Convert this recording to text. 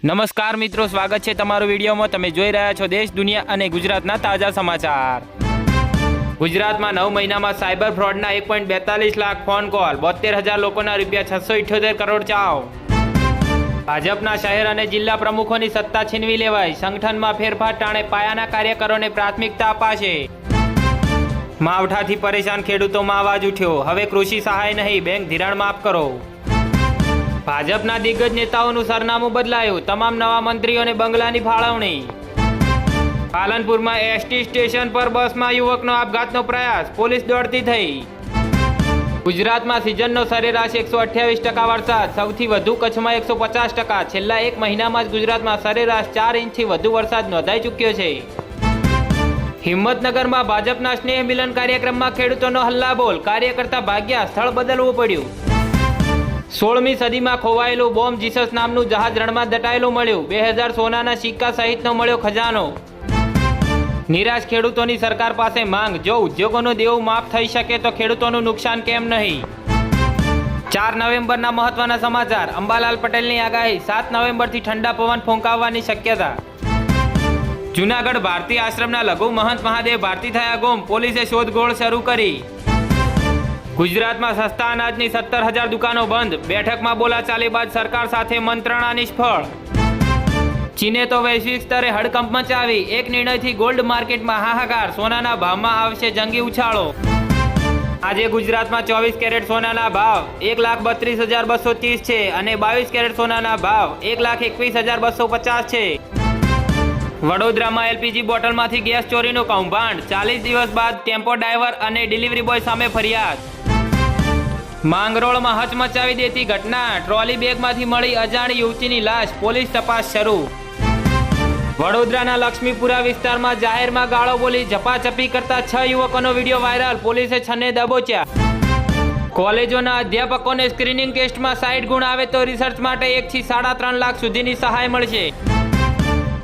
નમસ્કાર મિત્રો, સ્વાગત છે તમારો વિડીયોમાં। તમે જોઈ રહ્યા છો દેશ, દુનિયા અને ગુજરાતના તાજા સમાચાર। ગુજરાતમાં 9 મહિનામાં સાયબર ફ્રોડના 1.42 લાખ ફોન કોલ, 72,000 લોકોના રૂપિયા 678 કરોડ ચાવ। ભાજપના શહેર અને જિલ્લા પ્રમુખોની સત્તા છીનવી લેવાઈ, સંગઠનમાં ફેરફાર ટાણે પાયાના કાર્યકરોને પ્રાથમિકતા અપાશે। માવઠાથી પરેશાન ખેડૂતોમાં અવાજ ઉઠ્યો, હવે કૃષિ સહાય નહીં, બેંક ધિરાણ માફ કરો। ભાજપના દિગ્ગજ નેતાઓનું સરનામું બદલાયું, તમામ નવા મંત્રીઓને બંગલાની ફાળવણી। પાલનપુરમાં એસટી સ્ટેશન પર બસમાં યુવકનો આપઘાતનો પ્રયાસ, પોલીસ દોડતી થઈ। ગુજરાતમાં સિઝનનો સરેરાશ 128% વરસાદ, સૌથી વધુ કચ્છમાં 150%। છેલ્લા એક મહિનામાં જ ગુજરાતમાં સરેરાશ 4 ઇંચથી વધુ વરસાદ નોંધાઈ ચૂક્યો છે। હિંમતનગરમાં ભાજપના સ્નેહ મિલન કાર્યક્રમમાં ખેડૂતોનો હલ્લાબોલ, કાર્યકર્તા ભાગ્યા, સ્થળ બદલવું પડ્યું। 16મી સદીમાં ખોવાયેલું બોમ્બ જીસસ નામનું જહાજ રણમાં દટાયેલું મળ્યું, 2000 સોનાના સિક્કા સહિતનો મળ્યો ખજાનો। નિરાશ ખેડૂતોની સરકાર પાસે માંગ, જો ઉદ્યોગોનું દેવું માફ થઈ શકે તો ખેડૂતોનું નુકસાન કેમ નહીં। 4 નવેમ્બરના મહત્વના સમાચાર, અંબાલાલ પટેલની આગાહી, 7 નવેમ્બરથી ઠંડા પવન ફૂંકાવવાની શક્યતા। જૂનાગઢ ભારતી આશ્રમના લઘુ મહંત મહાદેવ ભારતી થયા ગુમ, પોલીસે શોધખોળ શરૂ કરી। ગુજરાતમાં સસ્તા અનાજની 17,000 દુકાનો બંધ, બેઠકમાં બોલાચાલી બાદ સરકાર સાથે મંત્રણા નિષ્ફળ। ચીને તો વૈશ્વિક સ્તરે હડકંપ મચાવી, એક નિર્ણયથી ગોલ્ડ માર્કેટમાં હાહાકાર, સોનાના ભાવમાં આવશે જંગી ઉછાળો। આજે ગુજરાતમાં 24 કેરેટ સોનાના ભાવ 1,32,230 છે અને 22 કેરેટ સોનાના ભાવ 1,21,250 છે। વડોદરામાં એલપીજી બોટલમાંથી ગેસ ચોરીનું કૌભાંડ, 40 દિવસ બાદ ટેમ્પો ડ્રાઈવર અને ડિલિવરી બોય સામે ફરિયાદ। માંગરોળમાં હચમચાવી દેતી ઘટના, ટ્રોલી બેગમાંથી મળી અજાણી યુવતીની લાશ, પોલીસ તપાસ શરૂ। વડોદરાના લક્ષ્મીપુરા વિસ્તારમાં જાહેરમાં ગાળો બોલી ઝપાઝપી કરતા 6 યુવકોનો વિડીયો વાયરલ, પોલીસે 6ને દબોચ્યા। કોલેજોના અધ્યાપકોને સ્ક્રીનિંગ ટેસ્ટમાં 60 ગુણ આવે તો રિસર્ચ માટે 1 થી 3.5 લાખ સુધીની સહાય મળશે।